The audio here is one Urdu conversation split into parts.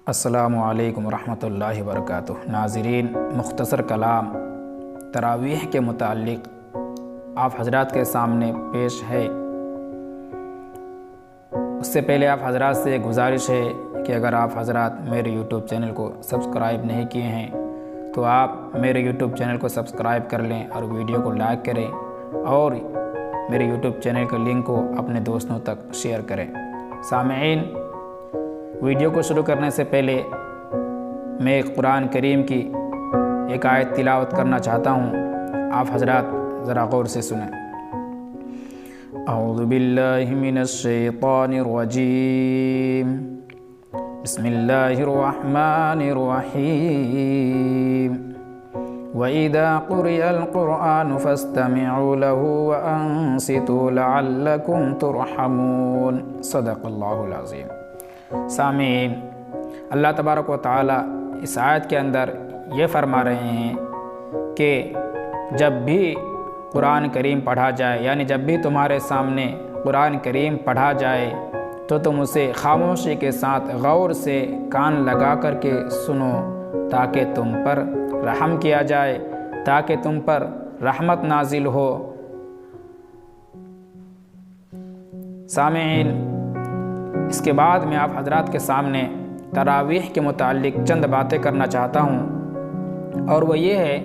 السلام علیکم ورحمۃ اللہ وبرکاتہ۔ ناظرین، مختصر کلام تراویح کے متعلق آپ حضرات کے سامنے پیش ہے۔ اس سے پہلے آپ حضرات سے گزارش ہے کہ اگر آپ حضرات میرے یوٹیوب چینل کو سبسکرائب نہیں کیے ہیں تو آپ میرے یوٹیوب چینل کو سبسکرائب کر لیں اور ویڈیو کو لائک کریں اور میرے یوٹیوب چینل کے لنک کو اپنے دوستوں تک شیئر کریں۔ سامعین، ویڈیو کو شروع کرنے سے پہلے میں ایک قرآن کریم کی ایک آیت تلاوت کرنا چاہتا ہوں، آپ حضرات ذرا غور سے سنیں۔ اعوذ باللہ من الشیطان الرجیم، بسم اللہ الرحمن الرحیم، وَإِذَا قُرِئَ الْقُرْآنُ فَاسْتَمِعُوا لَهُ وَأَنصِتُوا لَعَلَّكُمْ تُرْحَمُونَ۔ صدق اللہ العظیم۔ سامعین، اللہ تبارک و تعالیٰ اس آیت کے اندر یہ فرما رہے ہیں کہ جب بھی قرآن کریم پڑھا جائے، یعنی جب بھی تمہارے سامنے قرآن کریم پڑھا جائے تو تم اسے خاموشی کے ساتھ غور سے کان لگا کر کے سنو تاکہ تم پر رحم کیا جائے، تاکہ تم پر رحمت نازل ہو۔ سامعین، اس کے بعد میں آپ حضرات کے سامنے تراویح کے متعلق چند باتیں کرنا چاہتا ہوں، اور وہ یہ ہے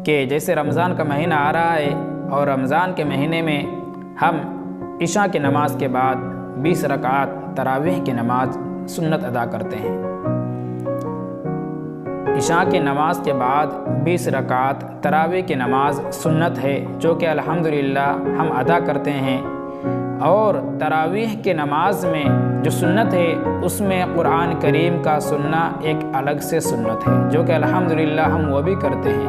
کہ جیسے رمضان کا مہینہ آ رہا ہے اور رمضان کے مہینے میں ہم عشاء کی نماز کے بعد 20 رکعات تراویح کی نماز سنت ادا کرتے ہیں۔ عشاء کی نماز کے بعد 20 رکعات تراویح کی نماز سنت ہے، جو کہ الحمدللہ ہم ادا کرتے ہیں۔ اور تراویح کی نماز میں جو سنت ہے اس میں قرآن کریم کا سننا ایک الگ سے سنت ہے، جو کہ الحمدللہ ہم وہ بھی کرتے ہیں،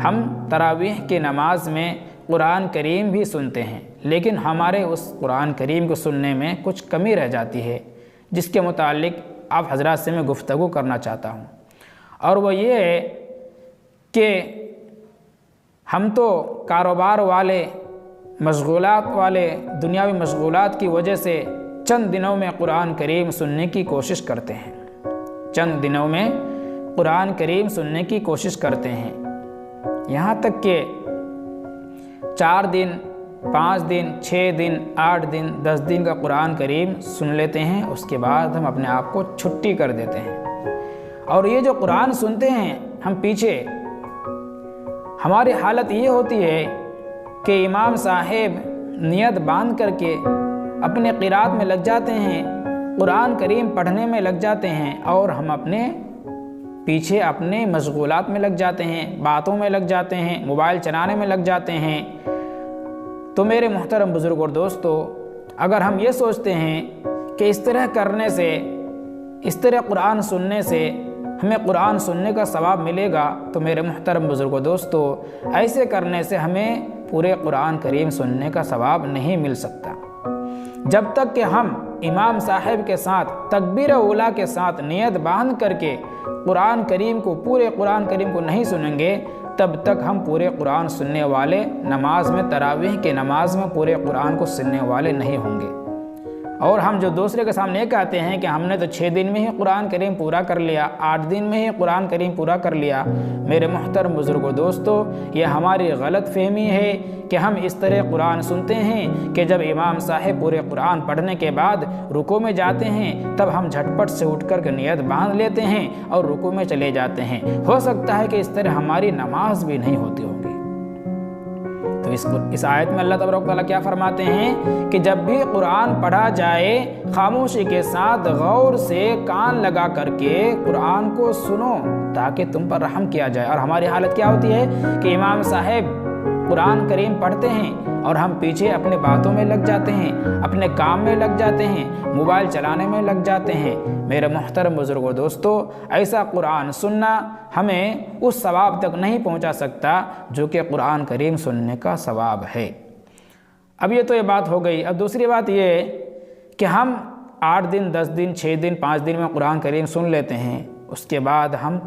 ہم تراویح کی نماز میں قرآن کریم بھی سنتے ہیں، لیکن ہمارے اس قرآن کریم کو سننے میں کچھ کمی رہ جاتی ہے، جس کے متعلق آپ حضرات سے میں گفتگو کرنا چاہتا ہوں، اور وہ یہ ہے کہ ہم تو کاروبار والے، مشغولات والے، دنیاوی مشغولات کی وجہ سے چند دنوں میں قرآن کریم سننے کی کوشش کرتے ہیں، چند دنوں میں قرآن کریم سننے کی کوشش کرتے ہیں، یہاں تک کہ 4 دن، 5 دن، 6 دن، 8 دن، 10 دن کا قرآن کریم سن لیتے ہیں، اس کے بعد ہم اپنے آپ کو چھٹی کر دیتے ہیں۔ اور یہ جو قرآن سنتے ہیں ہم پیچھے، ہماری حالت یہ ہوتی ہے کہ امام صاحب نیت باندھ کر کے اپنے قرات میں لگ جاتے ہیں، قرآن کریم پڑھنے میں لگ جاتے ہیں، اور ہم اپنے پیچھے اپنے مشغولات میں لگ جاتے ہیں، باتوں میں لگ جاتے ہیں، موبائل چلانے میں لگ جاتے ہیں۔ تو میرے محترم بزرگ اور دوستو، اگر ہم یہ سوچتے ہیں کہ اس طرح کرنے سے، اس طرح قرآن سننے سے ہمیں قرآن سننے کا ثواب ملے گا، تو میرے محترم بزرگ و دوستو، ایسے کرنے سے ہمیں پورے قرآن کریم سننے کا ثواب نہیں مل سکتا۔ جب تک کہ ہم امام صاحب کے ساتھ تکبیر اولیٰ کے ساتھ نیت باندھ کر کے قرآن کریم کو، پورے قرآن کریم کو نہیں سنیں گے، تب تک ہم پورے قرآن سننے والے، نماز میں، تراویح کے نماز میں پورے قرآن کو سننے والے نہیں ہوں گے۔ اور ہم جو دوسرے کے سامنے کہتے ہیں کہ ہم نے تو 6 دن میں ہی قرآن کریم پورا کر لیا، 8 دن میں ہی قرآن کریم پورا کر لیا، میرے محترم بزرگوں دوستو، یہ ہماری غلط فہمی ہے کہ ہم اس طرح قرآن سنتے ہیں کہ جب امام صاحب پورے قرآن پڑھنے کے بعد رکوع میں جاتے ہیں تب ہم جھٹپٹ سے اٹھ کر کے نیت باندھ لیتے ہیں اور رکوع میں چلے جاتے ہیں۔ ہو سکتا ہے کہ اس طرح ہماری نماز بھی نہیں ہوتی ہوگی۔ تو اس آیت میں اللہ تبارک و تعالیٰ کیا فرماتے ہیں کہ جب بھی قرآن پڑھا جائے، خاموشی کے ساتھ غور سے کان لگا کر کے قرآن کو سنو تاکہ تم پر رحم کیا جائے۔ اور ہماری حالت کیا ہوتی ہے کہ امام صاحب قرآن کریم پڑھتے ہیں اور ہم پیچھے اپنے باتوں میں لگ جاتے ہیں، اپنے کام میں لگ جاتے ہیں، موبائل چلانے میں لگ جاتے ہیں۔ میرے محترم بزرگوں دوستو، ایسا قرآن سننا ہمیں اس ثواب تک نہیں پہنچا سکتا جو کہ قرآن کریم سننے کا ثواب ہے۔ اب یہ تو یہ بات ہو گئی۔ اب دوسری بات یہ کہ ہم 8 دن، 10 دن، 6 دن، 5 دن میں قرآن کریم سن لیتے ہیں، اس کے بعد ہم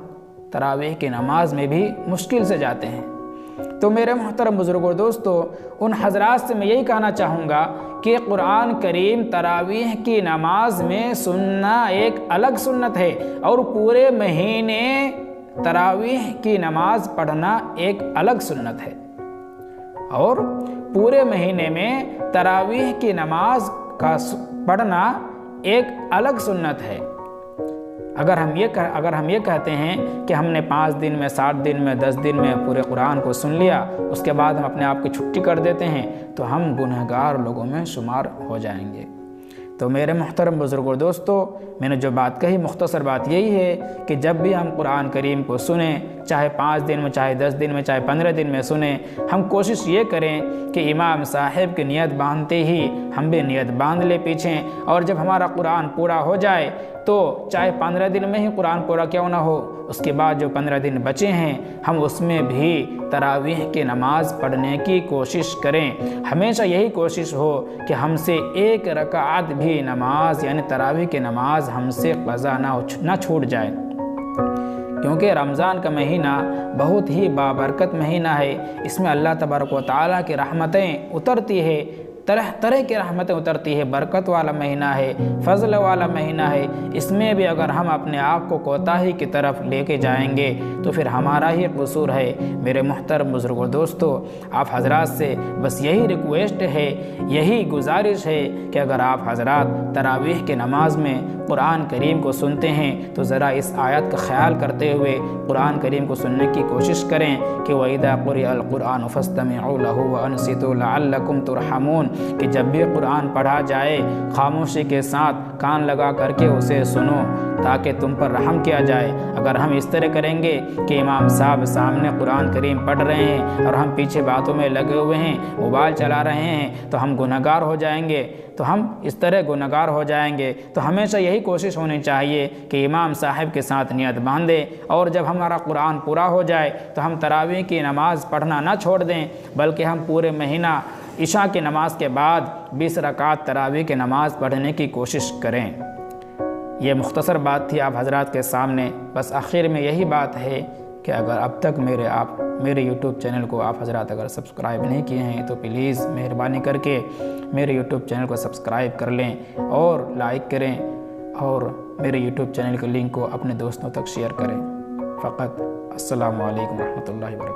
تراویح کی نماز میں بھی مشکل سے جاتے ہیں۔ تو میرے محترم بزرگوں دوستو، ان حضرات سے میں یہی کہنا چاہوں گا کہ قرآن کریم تراویح کی نماز میں سننا ایک الگ سنت ہے، اور پورے مہینے تراویح کی نماز پڑھنا ایک الگ سنت ہے، اور پورے مہینے میں تراویح کی نماز کا پڑھنا ایک الگ سنت ہے۔ اگر ہم یہ کہتے ہیں کہ ہم نے 5 دن میں، 7 دن میں، 10 دن میں پورے قرآن کو سن لیا، اس کے بعد ہم اپنے آپ کی چھٹی کر دیتے ہیں، تو ہم گنہگار لوگوں میں شمار ہو جائیں گے۔ تو میرے محترم بزرگوں دوستو، میں نے جو بات کہی، مختصر بات یہی ہے کہ جب بھی ہم قرآن کریم کو سنیں، چاہے 5 دن میں، چاہے 10 دن میں، چاہے 15 دن میں سنیں، ہم کوشش یہ کریں کہ امام صاحب کی نیت باندھتے ہی ہم بھی نیت باندھ لیں پیچھے، اور جب ہمارا قرآن پورا ہو جائے تو چاہے 15 دن میں ہی قرآن پورا کیوں نہ ہو، اس کے بعد جو 15 دن بچے ہیں ہم اس میں بھی تراویح کی نماز پڑھنے کی کوشش کریں۔ ہمیشہ یہی کوشش ہو کہ ہم سے 1 رکعت بھی نماز، یعنی تراویح کی نماز ہم سے قضا نہ چھوٹ جائے، کیونکہ رمضان کا مہینہ بہت ہی بابرکت مہینہ ہے۔ اس میں اللہ تبارک و تعالیٰ کی رحمتیں اترتی ہے، طرح طرح کی رحمتیں اترتی ہے، برکت والا مہینہ ہے، فضل والا مہینہ ہے۔ اس میں بھی اگر ہم اپنے آپ کو کوتاہی کی طرف لے کے جائیں گے تو پھر ہمارا ہی قصور ہے۔ میرے محترم بزرگوں دوستو، آپ حضرات سے بس یہی ریکویسٹ ہے، یہی گزارش ہے کہ اگر آپ حضرات تراویح کی نماز میں قرآن کریم کو سنتے ہیں تو ذرا اس آیت کا خیال کرتے ہوئے قرآن کریم کو سننے کی کوشش کریں کہ وَإِذَا قُرِئَ الْقُرْآنُ فَاسْتَمِعُوا لَهُ وَأَنصِتُوا لَعَلَّكُمْ تُرْحَمُونَ، کہ جب بھی قرآن پڑھا جائے خاموشی کے ساتھ کان لگا کر کے اسے سنو تاکہ تم پر رحم کیا جائے۔ اگر ہم اس طرح کریں گے کہ امام صاحب سامنے قرآن کریم پڑھ رہے ہیں اور ہم پیچھے باتوں میں لگے ہوئے ہیں، موبائل چلا رہے ہیں، تو ہم گنہگار ہو جائیں گے، تو ہمیشہ یہی کوشش ہونی چاہیے کہ امام صاحب کے ساتھ نیت باندھیں، اور جب ہمارا قرآن پورا ہو جائے تو ہم تراویح کی نماز پڑھنا نہ چھوڑ دیں، بلکہ ہم پورے مہینہ عشاء کی نماز کے بعد 20 رکعت تراویح کی نماز پڑھنے کی کوشش کریں۔ یہ مختصر بات تھی آپ حضرات کے سامنے۔ بس آخر میں یہی بات ہے کہ اگر اب تک میرے یوٹیوب چینل کو آپ حضرات اگر سبسکرائب نہیں کیے ہیں تو پلیز مہربانی کر کے میرے یوٹیوب چینل کو سبسکرائب کر لیں اور لائک کریں، اور میرے یوٹیوب چینل کے لنک کو اپنے دوستوں تک شیئر کریں۔ فقط السلام علیکم ورحمۃ اللہ وبرکاتہ۔